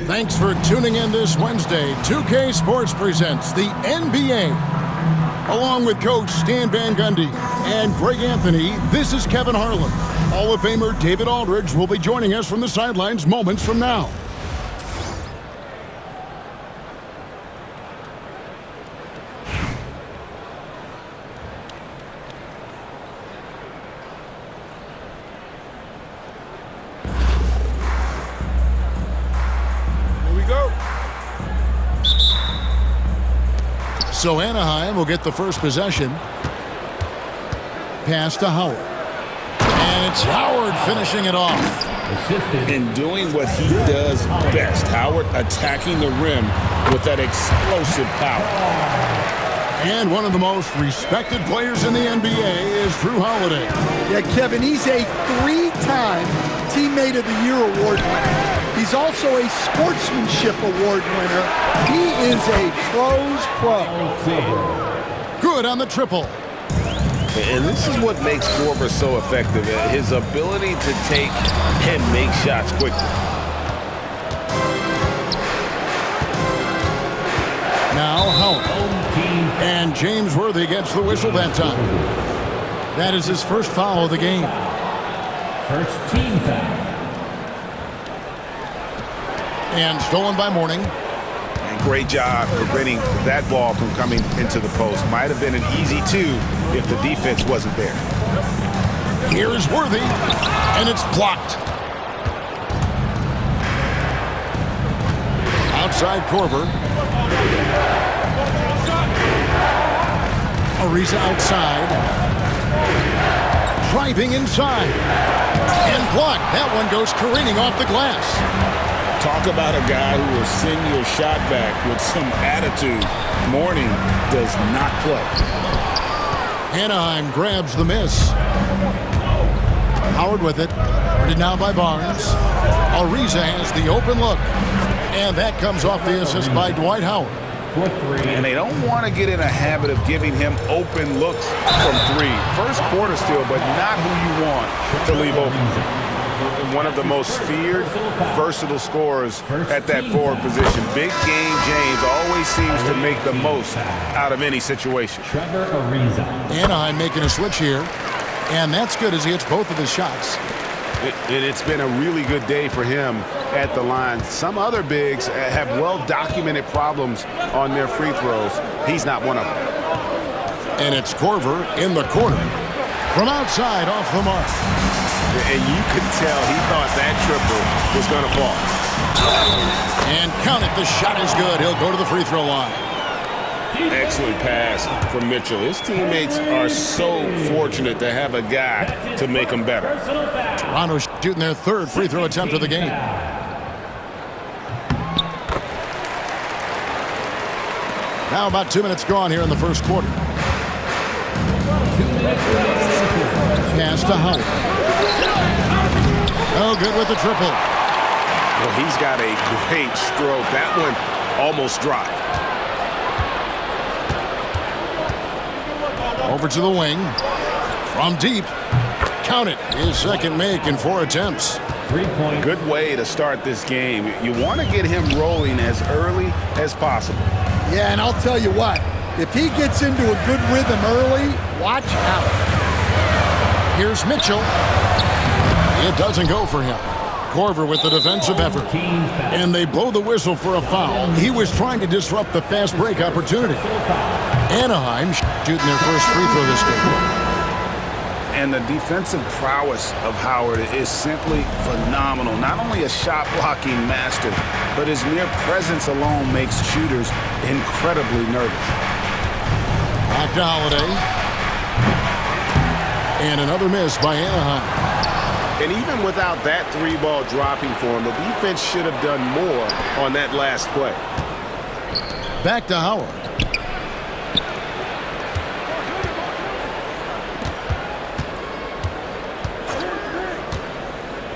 Thanks for tuning in this Wednesday. 2K Sports presents the NBA. Along with Coach Stan Van Gundy and Greg Anthony, this is Kevin Harlan. Hall of Famer David Aldridge will be joining us from the sidelines moments from now. So Anaheim will get the first possession. Pass to Howard. And it's Howard finishing it off. And doing what he does best. Howard attacking the rim with that explosive power. And one of the most respected players in the NBA is Jrue Holiday. Yeah, Kevin, he's a three-time Teammate of the Year award winner. He's also a Sportsmanship Award winner. He is a pro's pro. Good on the triple. And this is what makes Korver so effective. His ability to take and make shots quickly. Now Howard. And James Worthy gets the whistle that time. That is his first foul of the game. First team foul. And stolen by Mourning. And great job preventing that ball from coming into the post. Might have been an easy two if the defense wasn't there. Here's Worthy, and it's blocked. Outside Korver. Ariza outside. Driving inside. And blocked. That one goes careening off the glass. Talk about a guy who will send your shot back with some attitude. Mourning does not play. Anaheim grabs the miss. Howard with it. Guarded now by Barnes. Ariza has the open look. And that comes off the assist by Dwight Howard. And they don't want to get in a habit of giving him open looks from three. First quarter still, but not who you want to leave open. One of the most feared, versatile scorers at that forward position. Big game James always seems to make the most out of any situation. Anaheim making a switch here. And that's good as he hits both of his shots. It's been a really good day for him at the line. Some other bigs have well-documented problems on their free throws. He's not one of them. And it's Korver in the corner. From outside, off the mark. And you could tell he thought that triple was going to fall. And count it, the shot is good. He'll go to the free throw line. Excellent pass from Mitchell. His teammates are so fortunate to have a guy to make them better. Toronto shooting their third free throw attempt of the game. Now about 2 minutes gone here in the first quarter. Pass to Howard. Oh, good with the triple. Well, he's got a great stroke. That one almost dropped. Over to the wing. From deep. Count it. His second make in 4 attempts. 3-point. Good way to start this game. You want to get him rolling as early as possible. Yeah, and I'll tell you what. If he gets into a good rhythm early, watch out. Here's Mitchell. It doesn't go for him. Korver with the defensive effort. And they blow the whistle for a foul. He was trying to disrupt the fast break opportunity. Anaheim shooting their first free throw this game. And the defensive prowess of Howard is simply phenomenal. Not only a shot-blocking master, but his mere presence alone makes shooters incredibly nervous. Back to Holiday. And another miss by Anaheim. And even without that three-ball dropping for him, the defense should have done more on that last play. Back to Howard.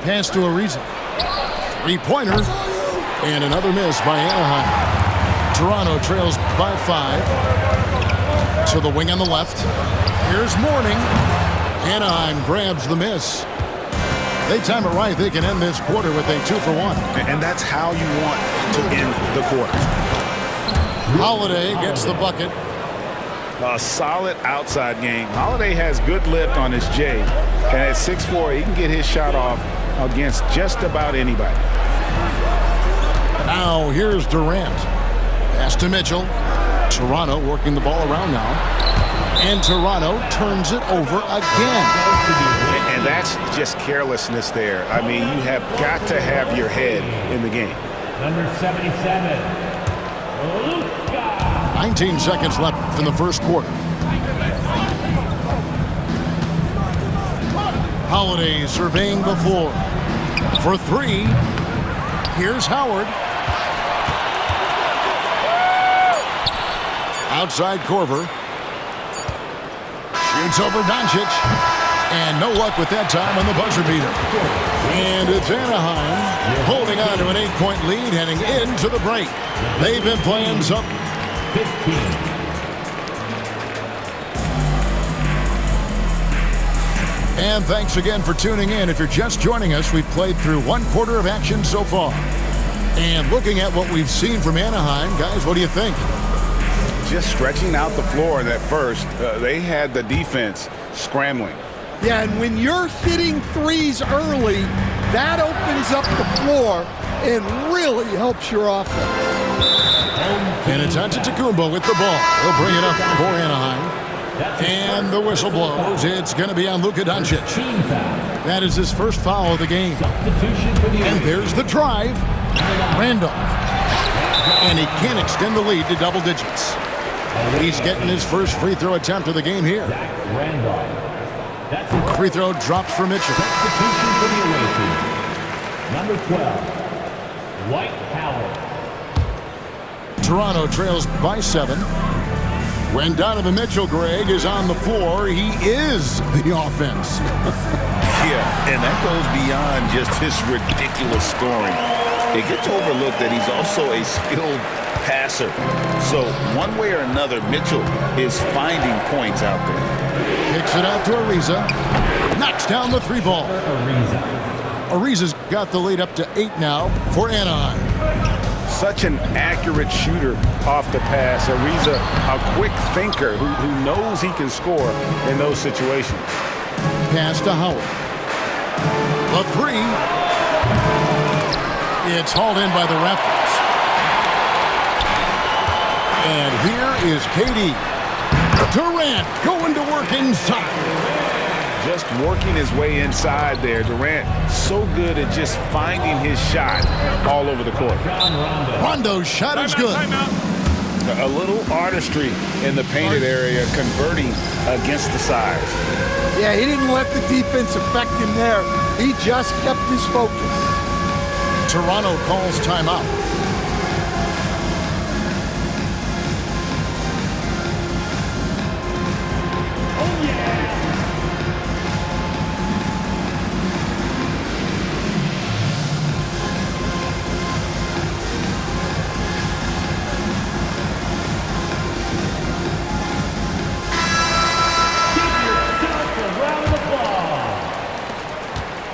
Pass to Ariza. Three-pointer. And another miss by Anaheim. Toronto trails by 5. To the wing on the left. Here's Mourning. Anaheim grabs the miss. They time it right. They can end this quarter with a 2-for-1. And that's how you want to end the quarter. Holiday gets the bucket. A solid outside game. Holiday has good lift on his J. And at 6'4", he can get his shot off against just about anybody. Now here's Durant. Pass to Mitchell. Toronto working the ball around now. And Toronto turns it over again. And that's just carelessness there. I mean, you have got to have your head in the game. Number 77, Luka. 19 seconds left in the first quarter. Holiday surveying the floor. For three, here's Howard. Outside Korver. Shoots over Doncic. And no luck with that time on the buzzer beater. And it's Anaheim holding on to an 8-point lead heading into the break. They've been playing some 15. And thanks again for tuning in. If you're just joining us, we've played through one quarter of action so far. And looking at what we've seen from Anaheim, guys, what do you think? Just stretching out the floor in that first. They had the defense scrambling. Yeah, and when you're hitting threes early, that opens up the floor and really helps your offense. And it's Antetokounmpo with the ball. He'll bring it up for Anaheim. And the whistle blows. It's going to be on Luka Doncic. That is his first foul of the game. And there's the drive. Randolph. And he can't extend the lead to double digits. He's getting his first free throw attempt of the game here. Free throw drops for Mitchell. Substitution for the away team. Number 12, Dwight Howard. Toronto trails by 7. When Donovan Mitchell, Greg, is on the floor, he is the offense. Yeah, and that goes beyond just his ridiculous scoring. It gets overlooked that he's also a skilled passer. So one way or another, Mitchell is finding points out there. Kicks it out to Ariza. Knocks down the three ball. Ariza's got the lead up to 8 now for Anaheim. Such an accurate shooter off the pass. Ariza, a quick thinker who knows he can score in those situations. Pass to Howard. The three. It's hauled in by the Raptors. And here is KD. Durant going to work inside. Just working his way inside there. Durant so good at just finding his shot all over the court. Rondo's shot is good. A little artistry in the painted area, converting against the size. Yeah, he didn't let the defense affect him there. He just kept his focus. Toronto calls timeout.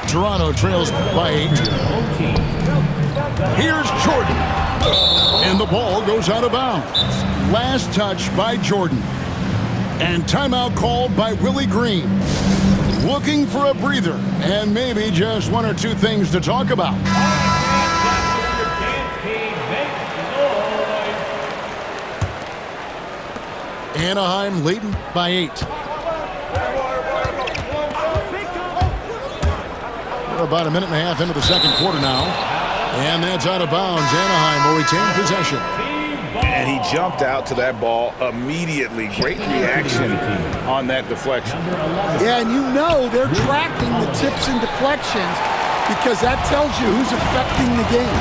Toronto trails by 8. Here's Jordan. And the ball goes out of bounds. Last touch by Jordan. And timeout called by Willie Green. Looking for a breather and maybe just one or two things to talk about. Anaheim leading by 8. We're about a minute and a half into the second quarter now. And that's out of bounds. Anaheim will retain possession. And he jumped out to that ball immediately. Great reaction on that deflection. Yeah, and you know they're tracking the tips and deflections because that tells you who's affecting the game.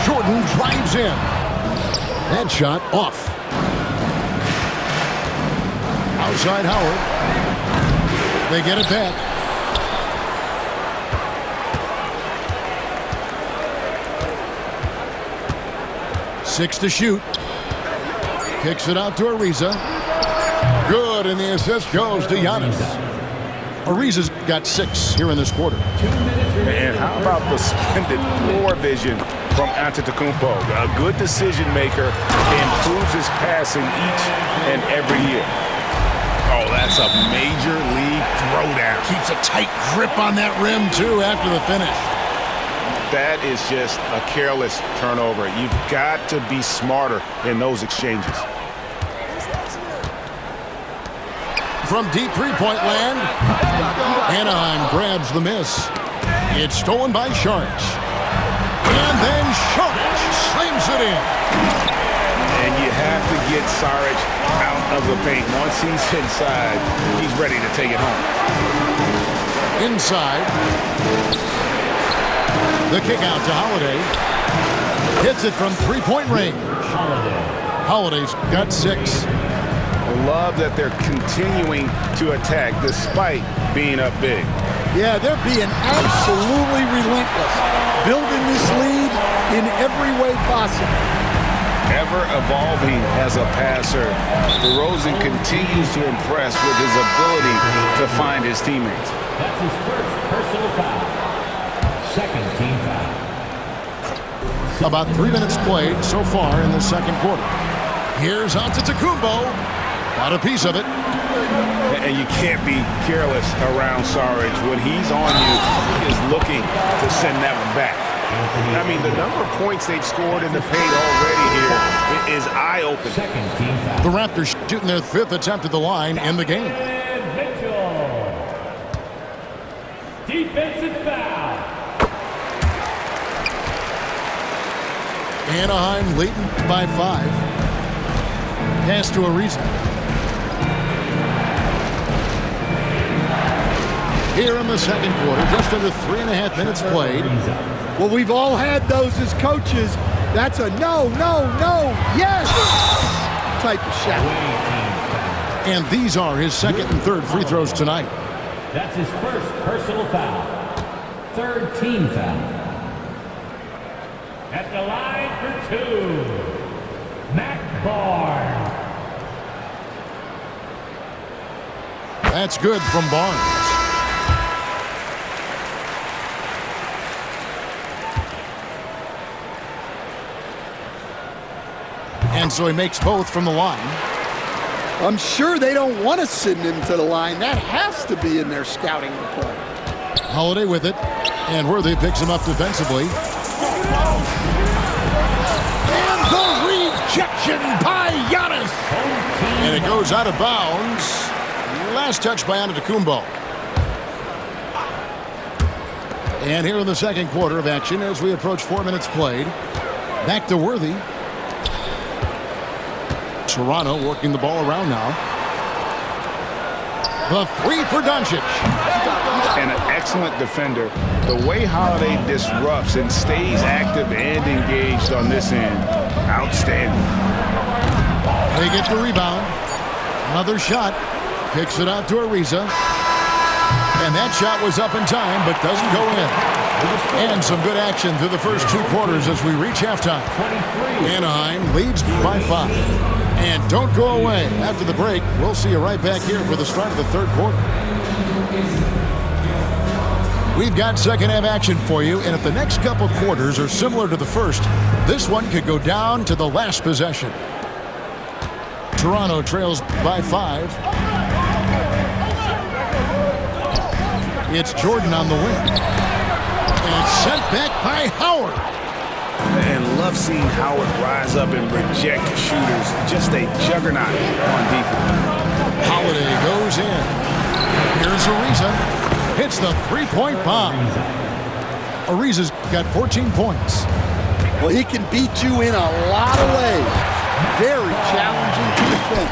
Jordan drives in. That shot off. Outside Howard. They get it back. Six to shoot. Kicks it out to Ariza. Good, and the assist goes to Giannis. Ariza's got 6 here in this quarter. And how about the splendid floor vision from Antetokounmpo? A good decision maker, improves his passing each and every year. Oh, that's a major league throwdown. Keeps a tight grip on that rim, too, after the finish. That is just a careless turnover. You've got to be smarter in those exchanges. From deep three-point land, Anaheim grabs the miss. It's stolen by Sharks. And then Sharks slams it in. And you have to get Saric out of the paint. Once he's inside, he's ready to take it home. Inside. The kick out to Holiday. Hits it from three-point range. Holiday's got 6. Love that they're continuing to attack despite being up big. Yeah, they're being absolutely relentless, building this lead in every way possible. Ever evolving as a passer, DeRozan continues to impress with his ability to find his teammates. That's his first personal foul. Second team foul. About 3 minutes played so far in the second quarter. Here's Antetokounmpo. Got a piece of it. And you can't be careless around Saric. When he's on you, he is looking to send that one back. I mean, the number of points they've scored in the paint already here is eye-opening. Second team foul. The Raptors shooting their 5th attempt at the line in the game. And Mitchell. Defensive foul. Anaheim leading by 5. Pass to Ariza. Here in the second quarter, just under 3.5 minutes played. Well, we've all had those as coaches. That's a no, yes type of shot. And these are his second and third free throws tonight. That's his first personal foul. Third team foul. At the line for 2, Matt Barnes. That's good from Barnes. And so he makes both from the line. I'm sure they don't want to send him to the line. That has to be in their scouting report. Holiday with it. And Worthy picks him up defensively. And the rejection by Giannis. And it goes out of bounds. Last touch by Antetokounmpo. And here in the second quarter of action as we approach 4 minutes played. Back to Worthy. Toronto working the ball around now. The 3 for Doncic. And an excellent defender. The way Holiday disrupts and stays active and engaged on this end, outstanding. They get the rebound. Another shot. Kicks it out to Ariza. And that shot was up in time, but doesn't go in. And some good action through the first 2 quarters as we reach halftime. Anaheim leads by 5. And don't go away. After the break, we'll see you right back here for the start of the third quarter. We've got second half action for you, and if the next couple quarters are similar to the first, this one could go down to the last possession. Toronto trails by 5. It's Jordan on the wing. And sent back by Howard. And love seeing Howard rise up and reject shooters. Just a juggernaut on defense. Holiday goes in. Here's Ariza. Hits the 3-point bomb. Ariza's got 14 points. Well, he can beat you in a lot of ways. Very challenging to defend.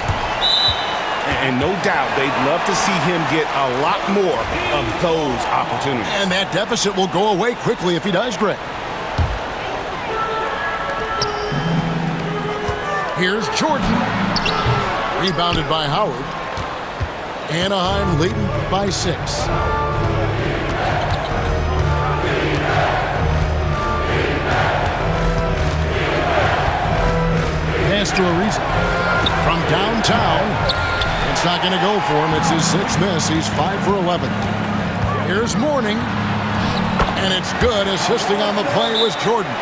And no doubt they'd love to see him get a lot more of those opportunities. And that deficit will go away quickly if he does, Greg. Here's Jordan. Rebounded by Howard. Anaheim leading by 6. Pass to Ariza. From downtown. It's not going to go for him. It's his sixth miss. He's 5 for 11. Here's Mourning. And it's good. Assisting on the play was Jordan.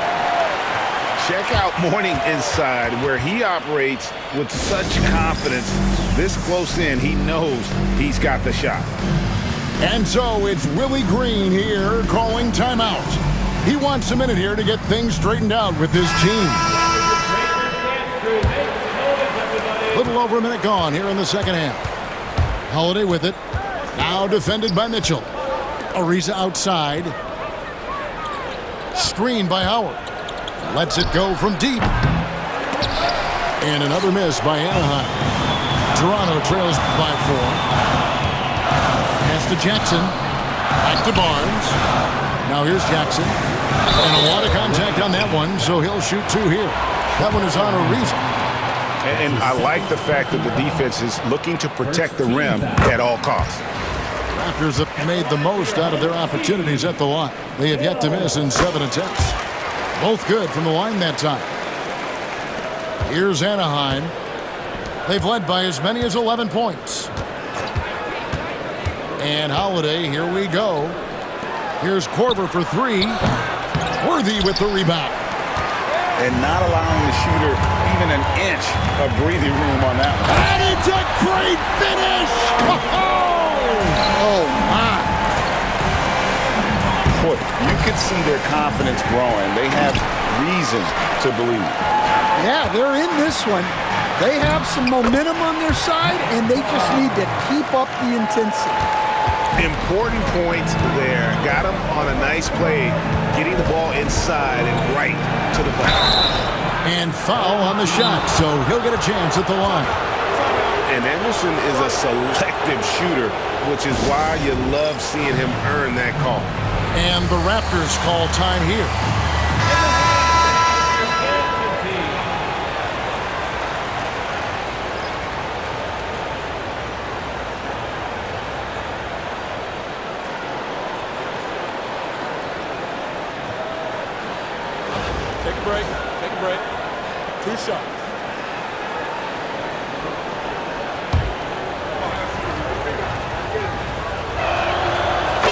Check out Mourning inside, where he operates with such confidence. This close in, he knows he's got the shot. And so it's Willie Green here calling timeout. He wants a minute here to get things straightened out with his team. Little over a minute gone here in the second half. Holiday with it. Now defended by Mitchell. Ariza outside. Screen by Howard. Lets it go from deep. And another miss by Anaheim. Toronto trails by 4. Pass to Jackson. Back to Barnes. Now here's Jackson. And a lot of contact on that one, so he'll shoot 2 here. That one is on Ariza. And I like the fact that the defense is looking to protect the rim at all costs. Raptors have made the most out of their opportunities at the line. They have yet to miss in 7 attempts. Both good from the line that time. Here's Anaheim. They've led by as many as 11 points. And Holiday, here we go. Here's Korver for 3. Worthy with the rebound. And not allowing the shooter even an inch of breathing room on that one. And it's a great finish! Oh, my. Boy, you can see their confidence growing. They have reason to believe. Yeah, they're in this one. They have some momentum on their side, and they just need to keep up the intensity. Important points there. Got him on a nice play, getting the ball inside and right to the ball. And foul on the shot, so he'll get a chance at the line. And Anderson is a selective shooter, which is why you love seeing him earn that call. And the Raptors call time here. Take a break. 2 shots.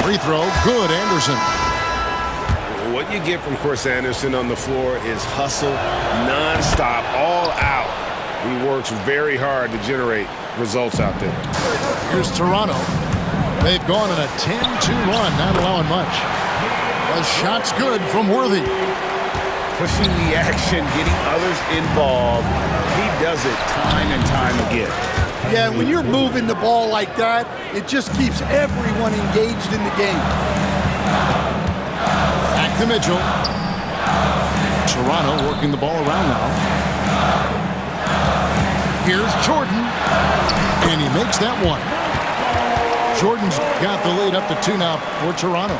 Free throw, good, Anderson. What you get from Chris Anderson on the floor is hustle, nonstop, all out. He works very hard to generate results out there. Here's Toronto. They've gone on a 10-2 run, not allowing much. The shot's good from Worthy. Pushing the action, getting others involved. He does it time and time again. Yeah, when you're moving the ball like that, it just keeps everyone engaged in the game. Back to Mitchell. Toronto working the ball around now. Here's Jordan. And he makes that one. Jordan's got the lead up to 2 now for Toronto.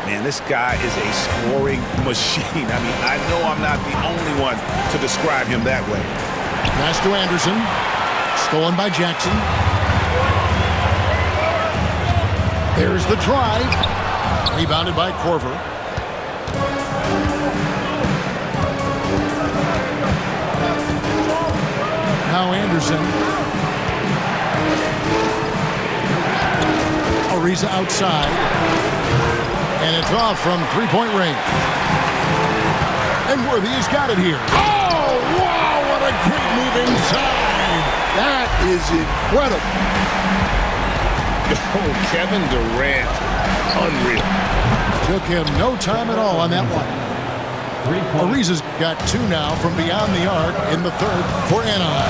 Man, this guy is a scoring machine. I mean, I know I'm not the only one to describe him that way. Pass to Anderson. Stolen by Jackson. There's the drive. Rebounded by Korver. Now Anderson. Ariza outside. And it's off from 3-point range. And Worthy's got it here. Oh, wow, what a great move inside. That is incredible. Oh, Kevin Durant, unreal. Took him no time at all on that one. Ariza's got 2 now from beyond the arc in the third for Anaheim.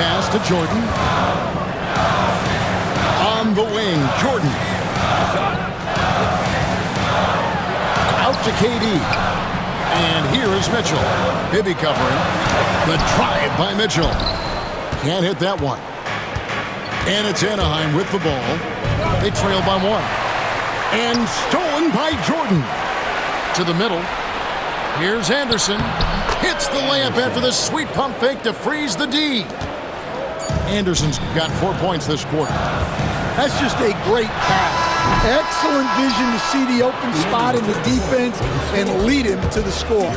Pass to Jordan. On the wing, Jordan. Out to KD. And here is Mitchell. Bibby covering. The drive by Mitchell. Can't hit that one. And it's Anaheim with the ball. They trail by 1. And stolen by Jordan. To the middle. Here's Anderson. Hits the layup after the sweet pump fake to freeze the D. Anderson's got 4 points this quarter. That's just a great pass. Excellent vision to see the open spot in the defense and lead him to the score.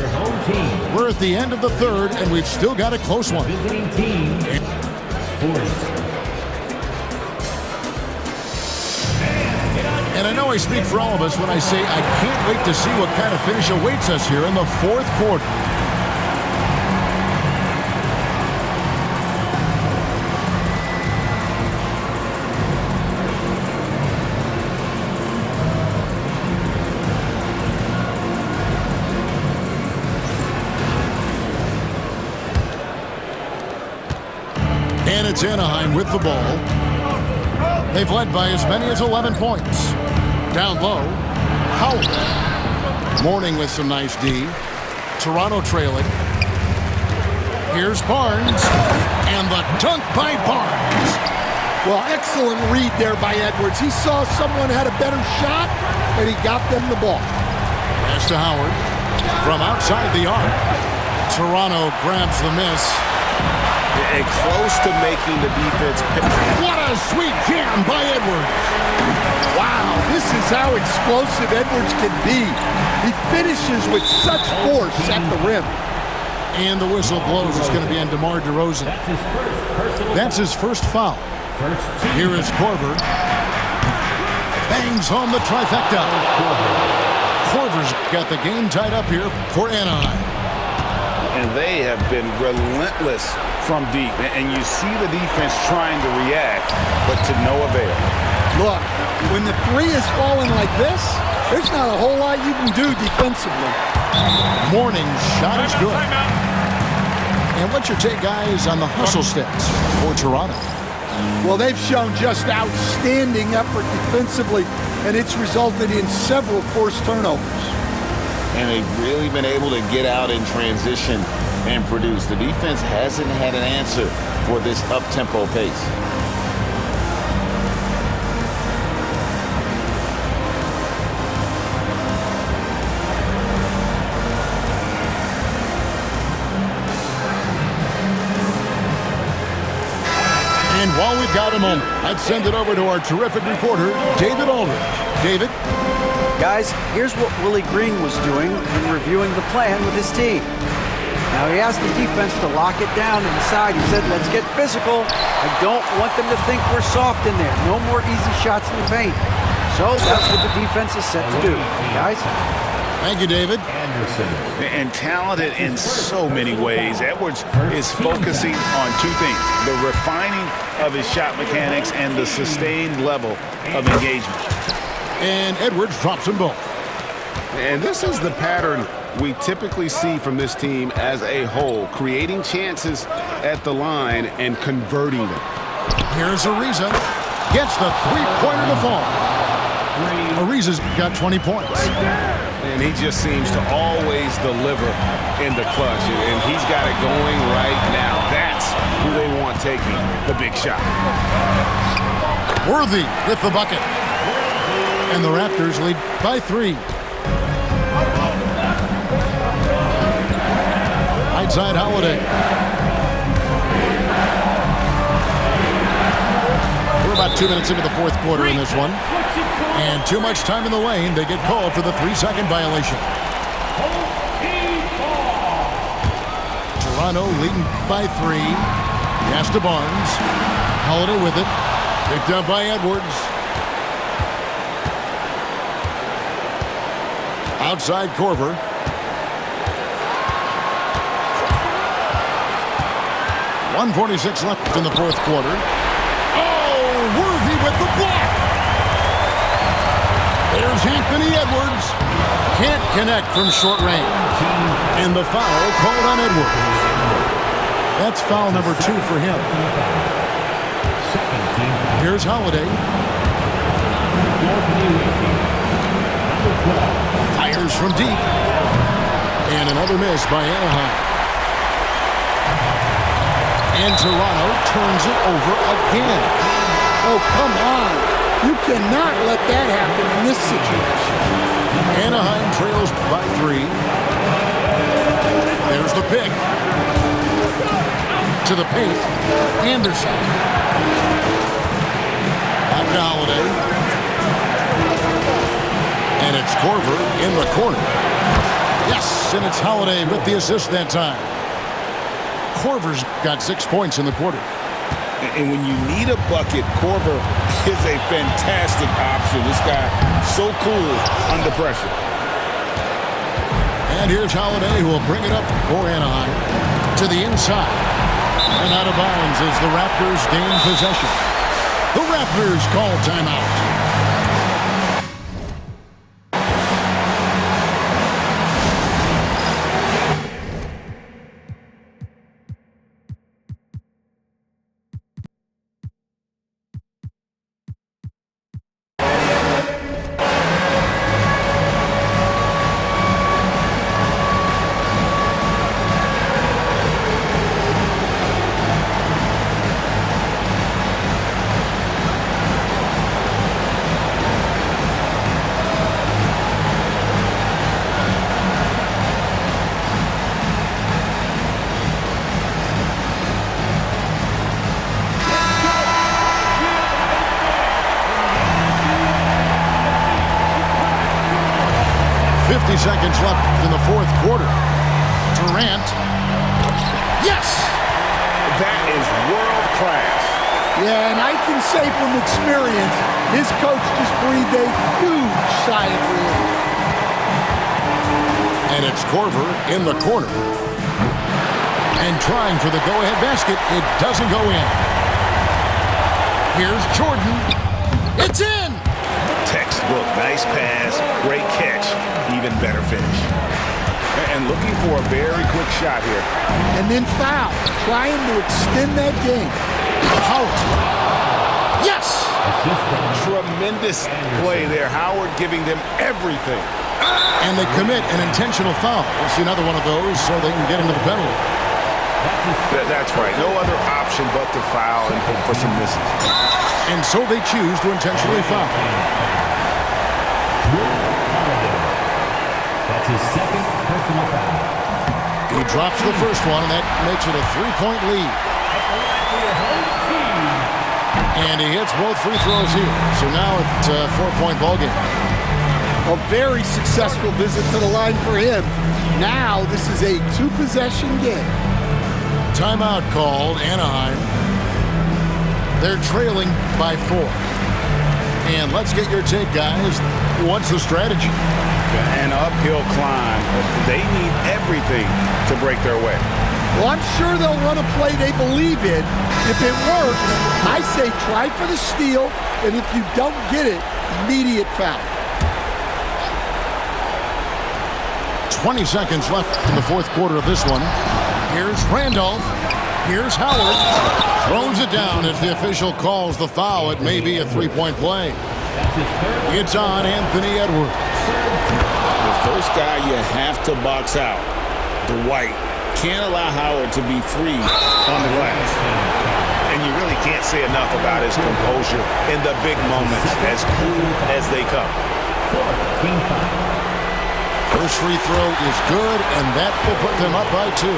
We're at the end of the third, and we've still got a close one. Visiting team, 4. And I know I speak for all of us when I say I can't wait to see what kind of finish awaits us here in the fourth quarter. And it's Anaheim with the ball. They've led by as many as 11 points. Down low, Howard. Mourning with some nice D. Toronto trailing. Here's Barnes. And the dunk by Barnes. Well, excellent read there by Edwards. He saw someone had a better shot, and he got them the ball. Pass to Howard. From outside the arc. Toronto grabs the miss. And close to making the defense pick. What a sweet jam by Edwards. Wow, this is how explosive Edwards can be. He finishes with such force at the rim. And the whistle blows. It's going to be on DeMar DeRozan. That's his first foul. Here is Korver. Bangs home the trifecta. Korver's got the game tied up here for Anaheim. And they have been relentless from deep. And you see the defense trying to react, but to no avail. Look, when the three is falling like this, there's not a whole lot you can do defensively. Mourning's shot is good. And what's your take, guys, on the hustle stats for Toronto? Well, they've shown just outstanding effort defensively, and it's resulted in several forced turnovers. And they've really been able to get out in transition and produce. The defense hasn't had an answer for this up-tempo pace. And while we've got a moment, I'd send it over to our terrific reporter, David Aldridge. David? Guys, here's what Willie Green was doing in reviewing the plan with his team. Now, he asked the defense to lock it down inside. He said, let's get physical. I don't want them to think we're soft in there. No more easy shots in the paint. So that's what the defense is set to do. Guys? Thank you, David. And talented in so many ways. Edwards is focusing on two things: the refining of his shot mechanics and the sustained level of engagement. And Edwards drops them both. And this is the pattern we typically see from this team as a whole, creating chances at the line and converting them. Here's Ariza. Gets the three-pointer to fall. Ariza's got 20 points. And he just seems to always deliver in the clutch. And he's got it going right now. That's who they want taking the big shot. Worthy with the bucket. And the Raptors lead by 3. Right side Holiday. We're about 2 minutes into the fourth quarter in this one. And too much time in the lane. They get called for the 3-second violation. Toronto leading by 3. Pass to Barnes. Holiday with it. Picked up by Edwards. Outside Korver. .146 left in the fourth quarter. Oh, Worthy with the block. There's Anthony Edwards. Can't connect from short range. And the foul called on Edwards. That's foul number 2 for him. Here's Holiday. Fires from deep. And another miss by Anaheim. And Toronto turns it over again. Oh, come on. You cannot let that happen in this situation. Anaheim trails by 3. There's the pick. To the paint. Anderson. Back to Holiday. And it's Korver in the corner. Yes, and it's Holiday with the assist that time. Korver's got 6 points in the quarter. And when you need a bucket, Korver is a fantastic option. This guy, so cool under pressure. And here's Holiday, who will bring it up for Anaheim to the inside. And out of bounds as the Raptors gain possession. The Raptors call timeout. 50 seconds left in the fourth quarter. Durant. Yes! That is world class. Yeah, and I can say from experience, his coach just breathed a huge sigh of relief. And it's Korver in the corner. And trying for the go-ahead basket. It doesn't go in. Here's Jordan. It's in! Textbook, nice pass, great catch, even better finish. And looking for a very quick shot here. And then foul, trying to extend that game. Howard. Yes! Tremendous play there. Howard giving them everything. And they commit an intentional foul. We'll see another one of those so they can get into the penalty. That's right. No other option but to foul and hope for some misses. And so they choose to intentionally foul. That's his second personal foul. He drops the first one, and that makes it a three-point lead. And he hits both free throws here. So now it's a four-point ballgame. A very successful visit to the line for him. Now this is a two-possession game. Timeout called, Anaheim. They're trailing by 4. And let's get your take, guys. What's the strategy? An uphill climb. They need everything to break their way. Well, I'm sure they'll run a play they believe in. If it works, I say try for the steal, and if you don't get it, immediate foul. 20 seconds left in the fourth quarter of this one. Here's Randolph. Here's Howard. Throws it down as the official calls the foul. It may be a three-point play. It's on Anthony Edwards. The first guy you have to box out, Dwight. Can't allow Howard to be free on the glass. And you really can't say enough about his composure in the big moments, as cool as they come. First free throw is good, and that will put them up by 2.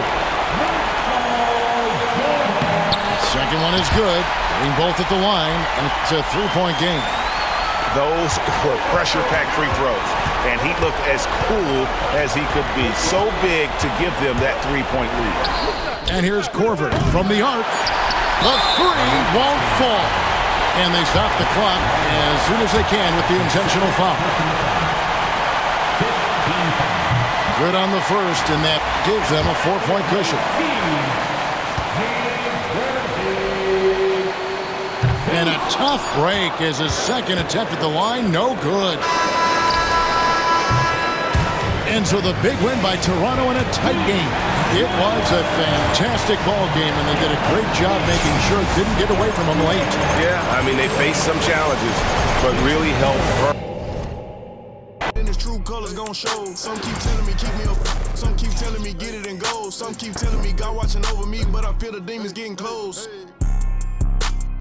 Second one is good. Getting both at the line, and it's a three-point game. Those were pressure-packed free throws, and he looked as cool as he could be. So big to give them that three-point lead. And here's Korver from the arc. The three won't fall. And they stop the clock as soon as they can with the intentional foul. Good on the first, and that gives them a 4-point cushion. And a tough break as his second attempt at the line, no good. And so the big win by Toronto in a tight game. It was a fantastic ball game, and they did a great job making sure it didn't get away from them late. Yeah, I mean, they faced some challenges, but really held. And his true colors gon' show. Some keep telling me keep me up. Some keep telling me get it and go. Some keep telling me God watching over me, but I feel the demons getting close.